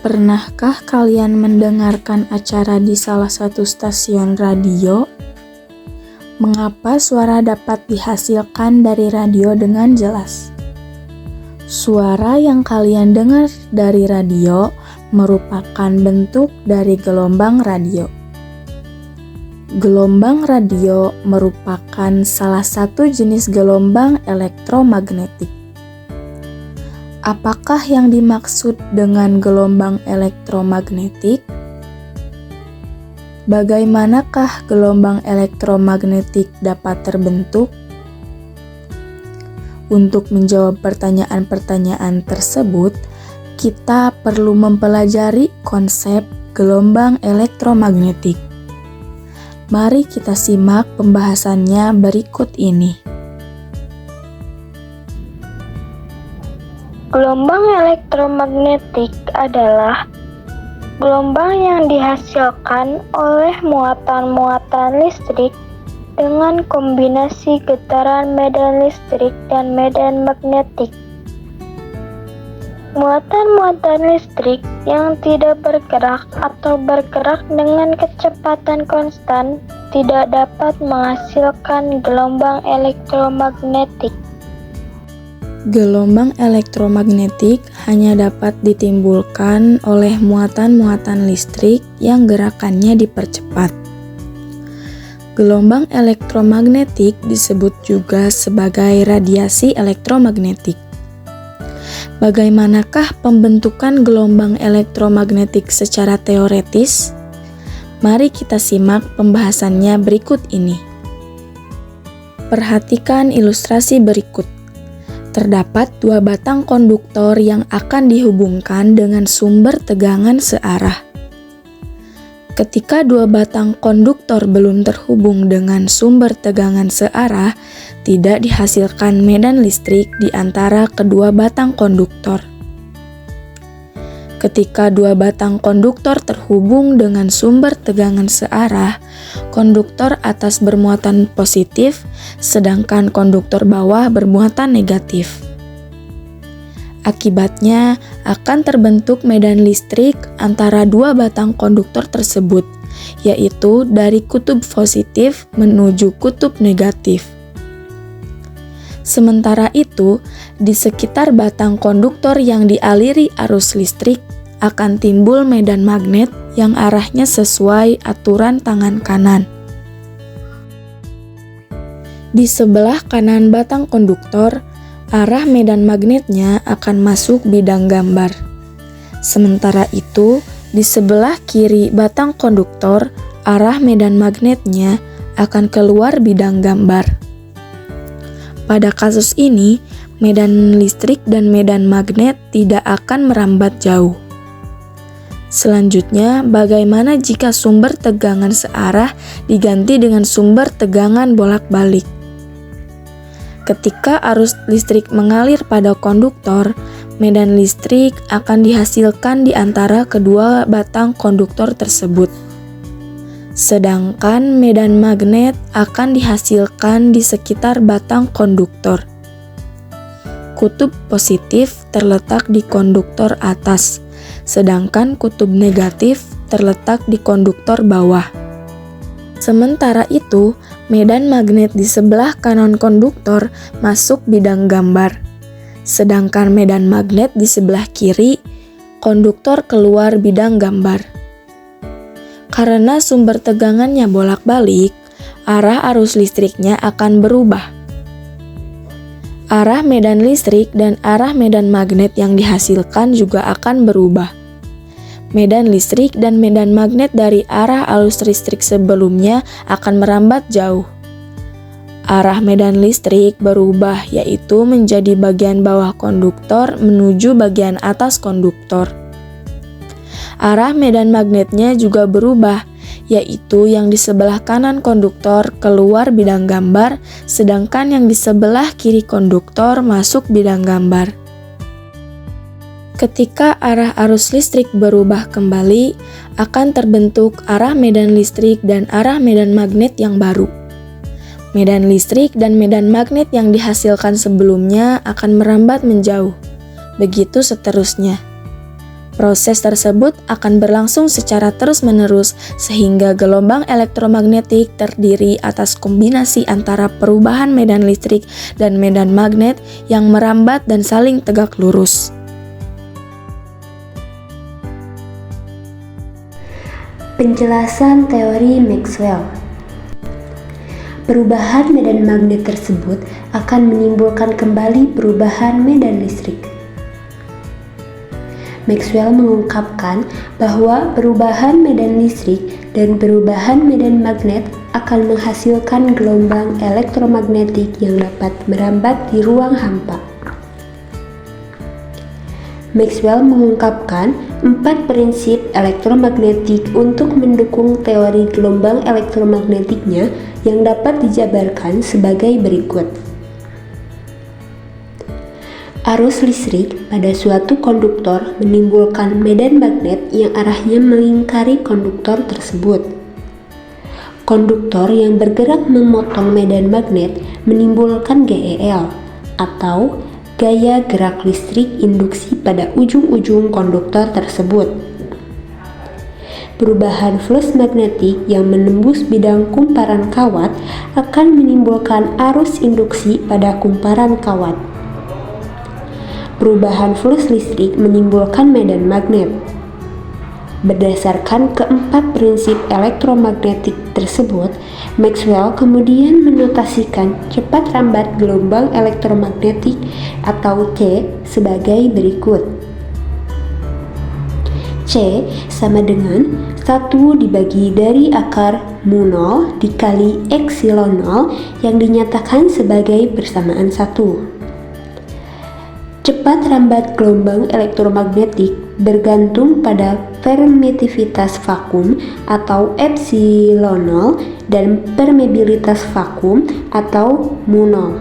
Pernahkah kalian mendengarkan acara di salah satu stasiun radio? Mengapa suara dapat dihasilkan dari radio dengan jelas? Suara yang kalian dengar dari radio merupakan bentuk dari gelombang radio. Gelombang radio merupakan salah satu jenis gelombang elektromagnetik. Apakah yang dimaksud dengan gelombang elektromagnetik? Bagaimanakah gelombang elektromagnetik dapat terbentuk? Untuk menjawab pertanyaan-pertanyaan tersebut, kita perlu mempelajari konsep gelombang elektromagnetik. Mari kita simak pembahasannya berikut ini. Gelombang elektromagnetik adalah gelombang yang dihasilkan oleh muatan-muatan listrik dengan kombinasi getaran medan listrik dan medan magnetik. Muatan-muatan listrik yang tidak bergerak atau bergerak dengan kecepatan konstan tidak dapat menghasilkan gelombang elektromagnetik. Gelombang elektromagnetik hanya dapat ditimbulkan oleh muatan-muatan listrik yang gerakannya dipercepat. Gelombang elektromagnetik disebut juga sebagai radiasi elektromagnetik. Bagaimanakah pembentukan gelombang elektromagnetik secara teoretis? Mari kita simak pembahasannya berikut ini. Perhatikan ilustrasi berikut. Terdapat dua batang konduktor yang akan dihubungkan dengan sumber tegangan searah. Ketika dua batang konduktor belum terhubung dengan sumber tegangan searah, tidak dihasilkan medan listrik di antara kedua batang konduktor. Ketika dua batang konduktor terhubung dengan sumber tegangan searah, konduktor atas bermuatan positif, sedangkan konduktor bawah bermuatan negatif. Akibatnya akan terbentuk medan listrik antara dua batang konduktor tersebut, yaitu dari kutub positif menuju kutub negatif. Sementara itu, di sekitar batang konduktor yang dialiri arus listrik akan timbul medan magnet yang arahnya sesuai aturan tangan kanan. Di sebelah kanan batang konduktor, arah medan magnetnya akan masuk bidang gambar. Sementara itu, di sebelah kiri batang konduktor, arah medan magnetnya akan keluar bidang gambar. Pada kasus ini, medan listrik dan medan magnet tidak akan merambat jauh. Selanjutnya, bagaimana jika sumber tegangan searah diganti dengan sumber tegangan bolak-balik? Ketika arus listrik mengalir pada konduktor, medan listrik akan dihasilkan di antara kedua batang konduktor tersebut. Sedangkan medan magnet akan dihasilkan di sekitar batang konduktor. Kutub positif terletak di konduktor atas, sedangkan kutub negatif terletak di konduktor bawah. Sementara itu, medan magnet di sebelah kanan konduktor masuk bidang gambar, sedangkan medan magnet di sebelah kiri, konduktor keluar bidang gambar. Karena sumber tegangannya bolak-balik, arah arus listriknya akan berubah. Arah medan listrik dan arah medan magnet yang dihasilkan juga akan berubah. Medan listrik dan medan magnet dari arah arus listrik sebelumnya akan merambat jauh. Arah medan listrik berubah, yaitu menjadi bagian bawah konduktor menuju bagian atas konduktor. Arah medan magnetnya juga berubah, yaitu yang di sebelah kanan konduktor keluar bidang gambar, sedangkan yang di sebelah kiri konduktor masuk bidang gambar. Ketika arah arus listrik berubah kembali, akan terbentuk arah medan listrik dan arah medan magnet yang baru. Medan listrik dan medan magnet yang dihasilkan sebelumnya akan merambat menjauh. Begitu seterusnya. Proses tersebut akan berlangsung secara terus-menerus sehingga gelombang elektromagnetik terdiri atas kombinasi antara perubahan medan listrik dan medan magnet yang merambat dan saling tegak lurus. Penjelasan teori Maxwell. Perubahan medan magnet tersebut akan menimbulkan kembali perubahan medan listrik. Maxwell mengungkapkan bahwa perubahan medan listrik dan perubahan medan magnet akan menghasilkan gelombang elektromagnetik yang dapat merambat di ruang hampa. Maxwell mengungkapkan 4 prinsip elektromagnetik untuk mendukung teori gelombang elektromagnetiknya yang dapat dijabarkan sebagai berikut. Arus listrik pada suatu konduktor menimbulkan medan magnet yang arahnya melingkari konduktor tersebut. Konduktor yang bergerak memotong medan magnet menimbulkan GEL atau gaya gerak listrik induksi pada ujung-ujung konduktor tersebut. Perubahan flux magnetik yang menembus bidang kumparan kawat akan menimbulkan arus induksi pada kumparan kawat. Perubahan flux listrik menimbulkan medan magnet. Berdasarkan keempat prinsip elektromagnetik tersebut, Maxwell kemudian menotasikan cepat rambat gelombang elektromagnetik atau C sebagai berikut. C sama dengan 1 dibagi dari akar mu 0 dikali epsilon 0 yang dinyatakan sebagai persamaan 1. Cepat rambat gelombang elektromagnetik bergantung pada permitivitas vakum atau epsilon 0 dan permeabilitas vakum atau mu 0.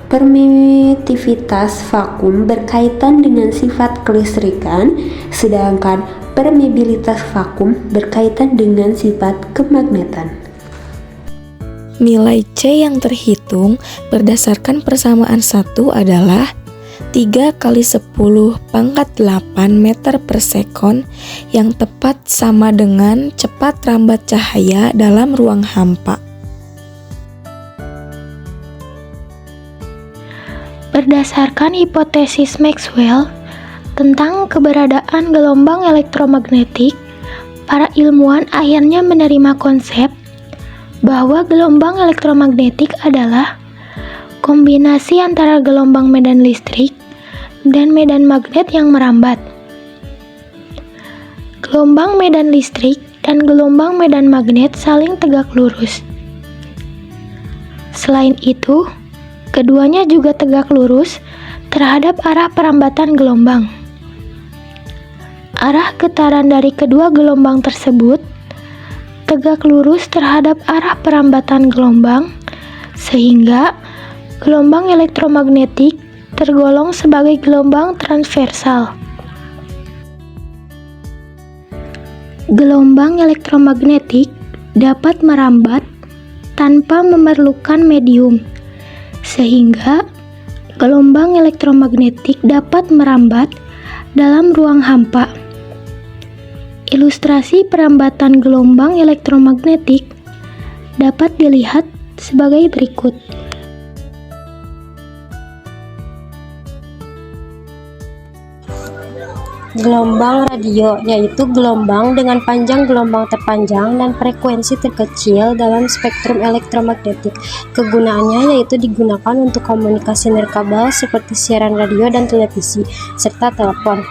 Permitivitas vakum berkaitan dengan sifat kelistrikan, sedangkan permeabilitas vakum berkaitan dengan sifat kemagnetan. Nilai C yang terhitung berdasarkan persamaan 1 adalah 3 kali 10 pangkat 8 meter per sekon yang tepat sama dengan cepat rambat cahaya dalam ruang hampa. Berdasarkan hipotesis Maxwell tentang keberadaan gelombang elektromagnetik, para ilmuwan akhirnya menerima konsep bahwa gelombang elektromagnetik adalah kombinasi antara gelombang medan listrik dan medan magnet yang merambat. Gelombang medan listrik dan gelombang medan magnet saling tegak lurus. Selain itu, keduanya juga tegak lurus terhadap arah perambatan gelombang. Arah getaran dari kedua gelombang tersebut tegak lurus terhadap arah perambatan gelombang, sehingga gelombang elektromagnetik tergolong sebagai gelombang transversal. Gelombang elektromagnetik dapat merambat tanpa memerlukan medium, sehingga gelombang elektromagnetik dapat merambat dalam ruang hampa. Ilustrasi perambatan gelombang elektromagnetik dapat dilihat sebagai berikut. Gelombang radio yaitu gelombang dengan panjang gelombang terpanjang dan frekuensi terkecil dalam spektrum elektromagnetik. Kegunaannya yaitu digunakan untuk komunikasi nirkabel seperti siaran radio dan televisi, serta telepon.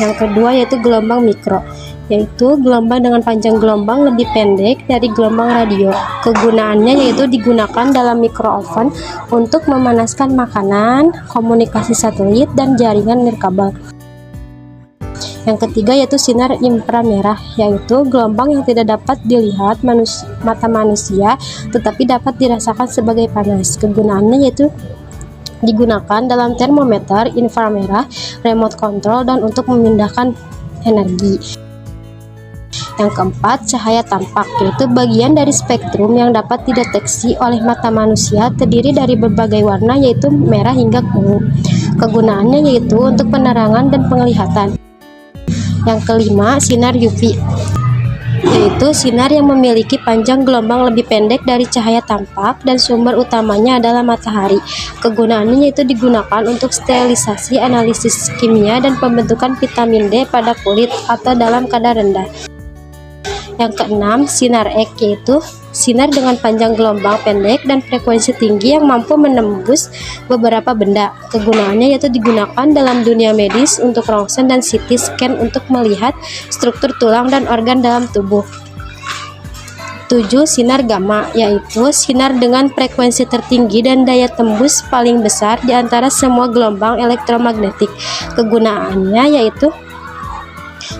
Yang kedua yaitu gelombang mikro, yaitu gelombang dengan panjang gelombang lebih pendek dari gelombang radio. Kegunaannya yaitu digunakan dalam mikrooven untuk memanaskan makanan, komunikasi satelit, dan jaringan nirkabel. Yang ketiga yaitu sinar inframerah, yaitu gelombang yang tidak dapat dilihat mata manusia tetapi dapat dirasakan sebagai panas. Kegunaannya yaitu digunakan dalam termometer inframerah, remote control, dan untuk memindahkan energi. Yang keempat, cahaya tampak, yaitu bagian dari spektrum yang dapat dideteksi oleh mata manusia, terdiri dari berbagai warna yaitu merah hingga ungu. Kegunaannya yaitu untuk penerangan dan penglihatan. Yang kelima, sinar UV, yaitu sinar yang memiliki panjang gelombang lebih pendek dari cahaya tampak dan sumber utamanya adalah matahari. Kegunaannya yaitu digunakan untuk sterilisasi, analisis kimia, dan pembentukan vitamin D pada kulit atau dalam kadar rendah. Yang keenam, sinar X, yaitu sinar dengan panjang gelombang pendek dan frekuensi tinggi yang mampu menembus beberapa benda. Kegunaannya yaitu digunakan dalam dunia medis untuk rongsen dan CT scan untuk melihat struktur tulang dan organ dalam tubuh. 7. Sinar gamma, yaitu sinar dengan frekuensi tertinggi dan daya tembus paling besar di antara semua gelombang elektromagnetik. Kegunaannya yaitu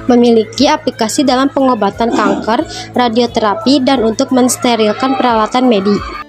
memiliki aplikasi dalam pengobatan kanker, radioterapi, dan untuk mensterilkan peralatan medis.